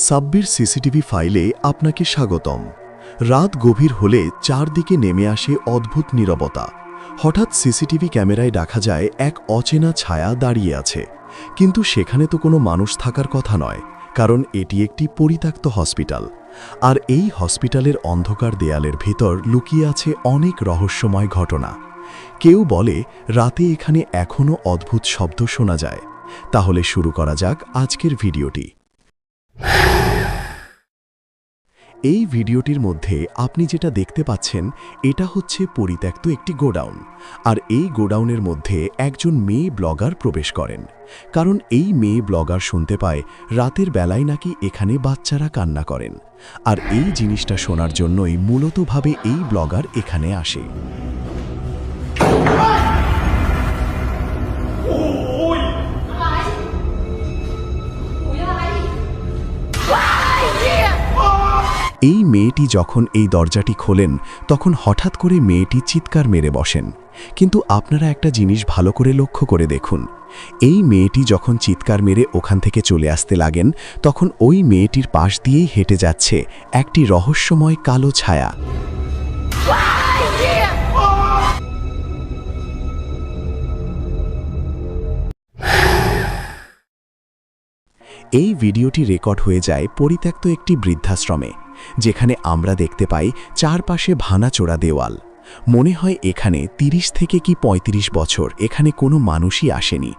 Sabbir CCTV ফাইলে আপনাকে স্বাগতম। রাত গভীর হলে চারদিকে নেমে আসে অদ্ভুত নীরবতা। হঠাৎ সিসিটিভি ক্যামেরায় দেখা যায় এক অচেনা ছায়া দাঁড়িয়ে আছে, কিন্তু সেখানে তো কোনো মানুষ থাকার কথা নয়, কারণ এটি একটি পরিত্যক্ত হসপিটাল। আর এই হসপিটালের অন্ধকার দেয়ালের ভিতর লুকিয়ে আছে অনেক রহস্যময় ঘটনা। কেউ বলে রাতে এখানে এখনও অদ্ভুত শব্দ শোনা যায়। তাহলে শুরু করা যাক আজকের ভিডিওটি। এই ভিডিওটির মধ্যে আপনি যেটা দেখতে পাচ্ছেন এটা হচ্ছে পরিত্যক্ত একটি গোডাউন। আর এই গোডাউনের মধ্যে একজন মেয়ে ব্লগার প্রবেশ করেন, কারণ এই মেয়ে ব্লগার শুনতে পায় রাতের বেলায় নাকি এখানে বাচ্চারা কান্না করেন। আর এই জিনিসটা শোনার জন্যই মূলতভাবে এই ব্লগার এখানে আসে। এই মেয়েটি যখন এই দরজাটি খোলেন তখন হঠাৎ করে মেয়েটি চিৎকার মেরে বসেন। কিন্তু আপনারা একটা জিনিস ভালো করে লক্ষ্য করে দেখুন, এই মেয়েটি যখন চিৎকার মেরে ওখান থেকে চলে আসতে লাগেন তখন ওই মেয়েটির পাশ দিয়েই হেঁটে যাচ্ছে একটি রহস্যময় কালো ছায়া। এই ভিডিওটি রেকর্ড হয়ে যায় পরিত্যক্ত একটি বৃদ্ধাশ্রমে, যেখানে আমরা দেখতে পাই চারপাশে ভাঙাচোরা দেওয়াল। মনে হয় এখানে 30 থেকে কি 35 বছর এখানে কোনো মানুষই আসেনি।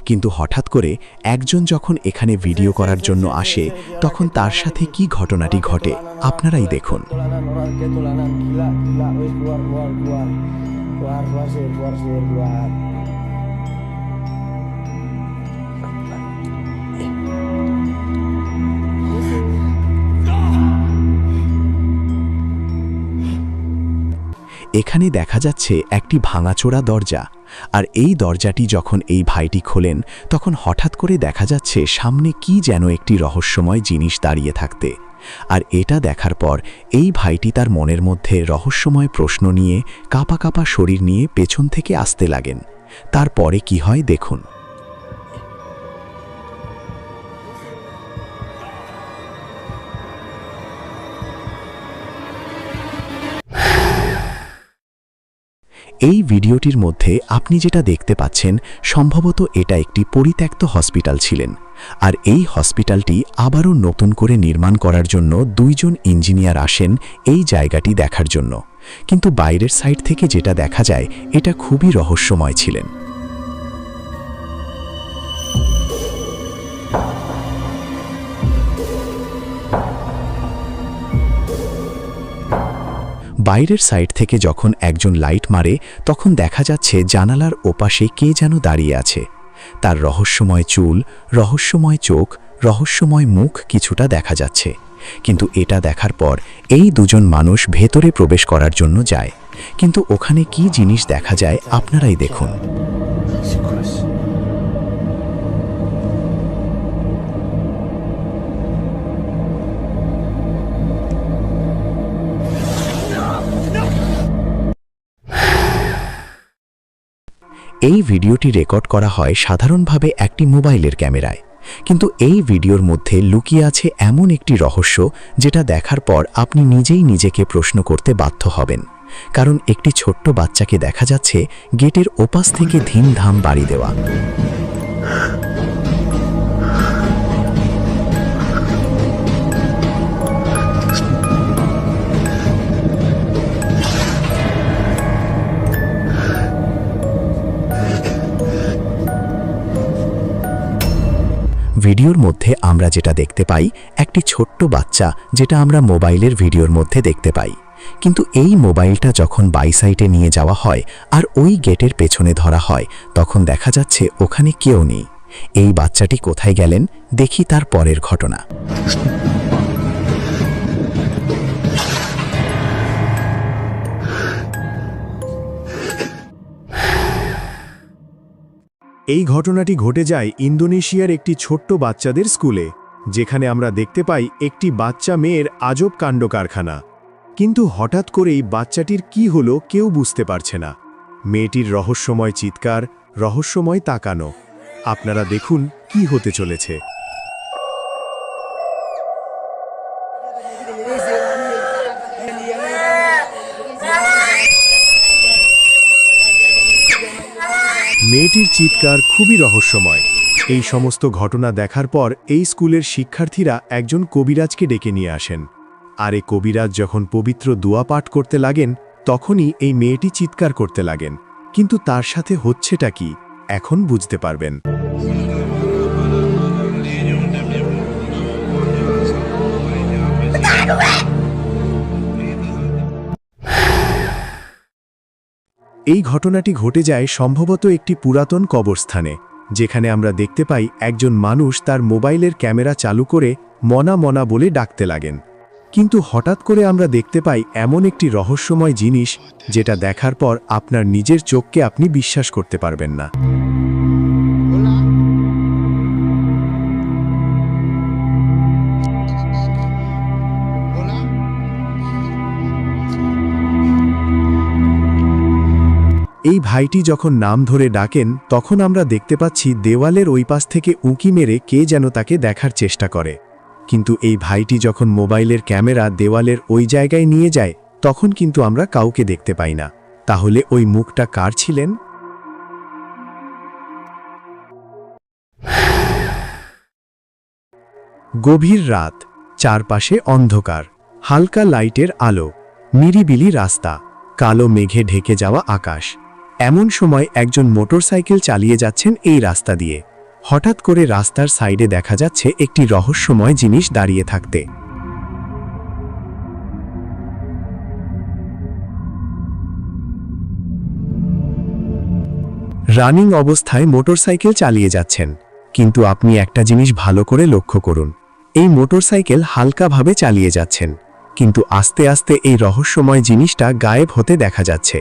কিন্তু হঠাৎ করে একজন যখন এখানে ভিডিও করার জন্য আসে তখন তার সাথে কি ঘটনাটি ঘটে আপনারাই দেখুন। এখানে দেখা যাচ্ছে একটি ভাঙাচোরা দরজা, আর এই দরজাটি যখন এই ভাইটি খোলেন তখন হঠাৎ করে দেখা যাচ্ছে সামনে কি যেন একটি রহস্যময় জিনিস দাঁড়িয়ে থাকতে। আর এটা দেখার পর এই ভাইটি তার মনের মধ্যে রহস্যময় প্রশ্ন নিয়ে কাঁপা কাঁপা শরীর নিয়ে পেছন থেকে আসতে লাগেন। তারপরে কি হয় দেখুন। এই ভিডিওটির মধ্যে আপনি যেটা দেখতে পাচ্ছেন সম্ভবত এটা একটি পরিত্যক্ত হসপিটাল ছিলেন। আর এই হসপিটালটি আবারও নতুন করে নির্মাণ করার জন্য 2 জন ইঞ্জিনিয়ার আসেন এই জায়গাটি দেখার জন্য। কিন্তু বাইরের সাইড থেকে যেটা দেখা যায় এটা খুবই রহস্যময় ছিলেন। বাইরের সাইড থেকে যখন একজন লাইট মারে তখন দেখা যাচ্ছে জানালার ওপাশে কে যেন দাঁড়িয়ে আছে। তার রহস্যময় চুল, রহস্যময় চোখ, রহস্যময় মুখ কিছুটা দেখা যাচ্ছে। কিন্তু এটা দেখার পর এই 2 জন মানুষ ভেতরে প্রবেশ করার জন্য যায়, কিন্তু ওখানে কি জিনিস দেখা যায় আপনারাই দেখুন। এই ভিডিওটি রেকর্ড করা হয় সাধারণভাবে একটি মোবাইলের ক্যামেরায়, কিন্তু এই ভিডিওর মধ্যে লুকিয়ে আছে এমন একটি রহস্য যেটা দেখার পর আপনি নিজেই নিজেকে প্রশ্ন করতে বাধ্য হবেন। কারণ একটি ছোট্ট বাচ্চাকে দেখা যাচ্ছে গেটের ওপাশ থেকে ধিমধাম বাড়ি দেওয়া। ভিডিওর মধ্যে আমরা যেটা দেখতে পাই একটি ছোট্ট বাচ্চা, যেটা আমরা মোবাইলের ভিডিওর মধ্যে দেখতে পাই। কিন্তু এই মোবাইলটা যখন বাইসাইটে নিয়ে যাওয়া হয় আর ওই গেটের পেছনে ধরা হয় তখন দেখা যাচ্ছে ওখানে কেউ নেই। এই বাচ্চাটি কোথায় গেলেন দেখি তার পরের ঘটনা। এই ঘটনাটি ঘটে যায় ইন্দোনেশিয়ার একটি ছোট্ট বাচ্চাদের স্কুলে, যেখানে আমরা দেখতে পাই একটি বাচ্চা মেয়ের আজব কাণ্ড কারখানা। কিন্তু হঠাৎ করেই বাচ্চাটির কি হলো কেউ বুঝতে পারছে না। মেয়েটির রহস্যময় চিৎকার, রহস্যময় তাকানো। আপনারা দেখুন কি হতে চলেছে। মেয়েটির চিৎকার খুবই রহস্যময়। এই সমস্ত ঘটনা দেখার পর এই স্কুলের শিক্ষার্থীরা একজন কবিরাজকে ডেকে নিয়ে আসেন। আর এই কবিরাজ যখন পবিত্র দোয়া পাঠ করতে লাগেন, তখনই এই মেয়েটি চিৎকার করতে লাগেন। কিন্তু তার সাথে হচ্ছেটা কি, এখন বুঝতে পারবেন। এই ঘটনাটি ঘটে যায় সম্ভবত একটি পুরাতন কবরস্থানে, যেখানে আমরা দেখতে পাই একজন মানুষ তার মোবাইলের ক্যামেরা চালু করে মনা মনা বলে ডাকতে লাগেন। কিন্তু হঠাৎ করে আমরা দেখতে পাই এমন একটি রহস্যময় জিনিস, যেটা দেখার পর আপনার নিজের চোখকে আপনি বিশ্বাস করতে পারবেন না। এই ভাইটি যখন নাম ধরে ডাকেন, তখন আমরা দেখতে পাচ্ছি দেওয়ালের ওই পাশ থেকে উঁকি মেরে কে যেন তাকে দেখার চেষ্টা করে। কিন্তু এই ভাইটি যখন মোবাইলের ক্যামেরা দেওয়ালের ওই জায়গায় নিয়ে যায়, তখন কিন্তু আমরা কাউকে দেখতে পাই না। তাহলে ওই মুখটা কার ছিলেন? গভীর রাত, চারপাশে অন্ধকার, হালকা লাইটের আলো, নিরিবিলি রাস্তা, কালো মেঘে ঢেকে যাওয়া আকাশ। এমন সময় একজন মোটরসাইকেল চালিয়ে যাচ্ছেন এই রাস্তা দিয়ে। হঠাৎ করে রাস্তার সাইডে দেখা যাচ্ছে একটি রহস্যময় জিনিস দাঁড়িয়ে থাকতে। রানিং অবস্থায় মোটরসাইকেল চালিয়ে যাচ্ছেন, কিন্তু আপনি একটা জিনিস ভালো করে লক্ষ্য করুন। এই মোটরসাইকেল হালকাভাবে চালিয়ে যাচ্ছেন, কিন্তু আস্তে আস্তে এই রহস্যময় জিনিসটা গায়েব হতে দেখা যাচ্ছে।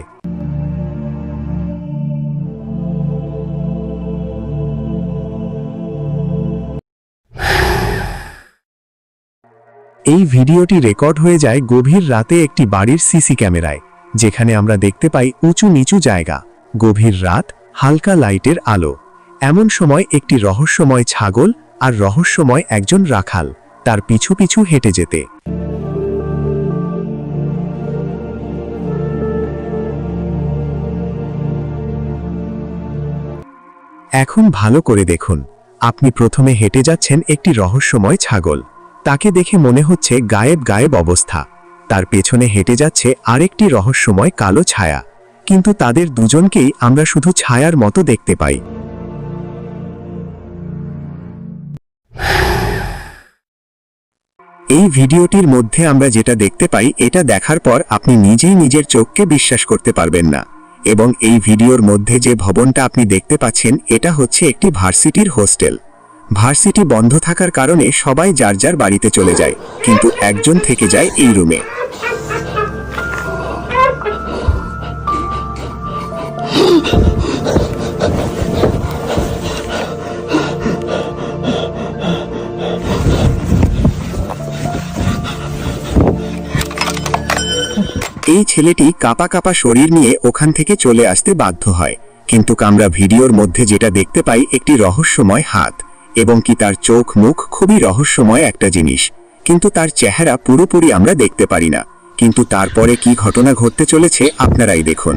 এই ভিডিওটি রেকর্ড হয়ে যায় গভীর রাতে একটি বাড়ির সিসি ক্যামেরায়, যেখানে আমরা দেখতে পাই উঁচু নিচু জায়গা, গভীর রাত, হালকা লাইটের আলো। এমন সময় একটি রহস্যময় ছাগল আর রহস্যময় একজন রাখাল তার পিছু পিছু হেঁটে যেতে। এখন ভালো করে দেখুন, আপনি প্রথমে হেঁটে যাচ্ছেন একটি রহস্যময় ছাগল। তাকে দেখে মনে হচ্ছে গায়েব গায়েব অবস্থা। তার পেছনে হেঁটে যাচ্ছে আরেকটি রহস্যময় কালো ছায়া, কিন্তু তাদের দুজনকেই আমরা শুধু ছায়ার মতো দেখতে পাই। এই ভিডিওটির মধ্যে আমরা যেটা দেখতে পাই, এটা দেখার পর আপনি নিজেই নিজের চোখকে বিশ্বাস করতে পারবেন না। এবং এই ভিডিওর মধ্যে যে ভবনটা আপনি দেখতে পাচ্ছেন, এটা হচ্ছে একটি ভার্সিটির হোস্টেল। ভার্সিটি বন্ধ থাকার কারণে সবাই যার যার বাড়িতে চলে যায়, কিন্তু একজন থেকে যায় এই রুমে। এই ছেলেটি কাঁপা কাঁপা শরীর নিয়ে ওখান থেকে চলে আসতে বাধ্য হয়, কিন্তু আমরা ভিডিওর মধ্যে যেটা দেখতে পাই একটি রহস্যময় হাত, এবং কি তার চোখ মুখ খুবই রহস্যময় একটা জিনিস, কিন্তু তার চেহারা পুরোপুরি আমরা দেখতে পারি না। কিন্তু তারপরে কি ঘটনা ঘটতে চলেছে আপনারাই দেখুন।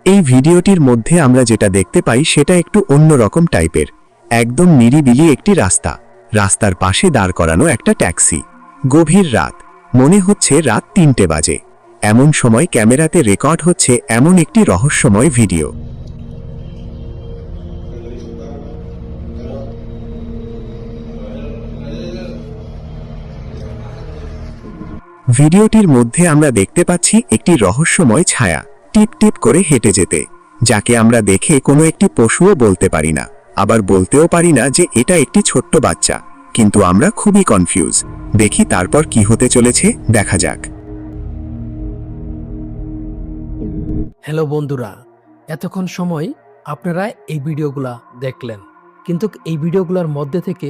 এই ভিডিওটির মধ্যে আমরা যেটা দেখতে পাই সেটা একটু অন্যরকম টাইপের। একদম নিরিবিলি একটি রাস্তা, রাস্তার পাশে দাঁড় করানো একটা ট্যাক্সি। গভীর রাত, মনে হচ্ছে রাত 3টে বাজে। এমন সময় ক্যামেরাতে রেকর্ড হচ্ছে এমন একটি রহস্যময় ভিডিও। ভিডিওটির মধ্যে আমরা দেখতে পাচ্ছি একটি রহস্যময় ছায়া টিপ টিপ করে হেঁটে যেতে, যাকে আমরা দেখে কোনো একটি পশুও বলতে পারি না, আবার বলতেও পারি না যে এটা একটি ছোট্ট বাচ্চা। কিন্তু আমরা খুবই কনফিউজ। দেখি তারপর কি হতে চলেছে, দেখা যাক। হ্যালো বন্ধুরা, এতক্ষণ সময় আপনারা এই ভিডিওগুলা দেখলেন, কিন্তু এই ভিডিওগুলোর মধ্যে থেকে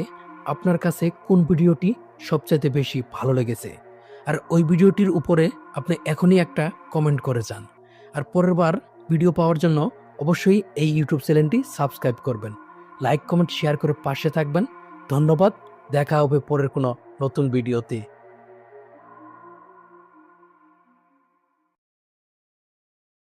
আপনার কাছে কোন ভিডিওটি সবচাইতে বেশি ভালো লেগেছে আর ওই ভিডিওটির উপরে আপনি এখনই একটা কমেন্ট করে যান। আর পরের বার ভিডিও পাওয়ার জন্য অবশ্যই এই ইউটিউব চ্যানেলটি সাবস্ক্রাইব করবেন। লাইক কমেন্ট শেয়ার করে পাশে থাকবেন। ধন্যবাদ। দেখা হবে পরের কোনো নতুন ভিডিওতে।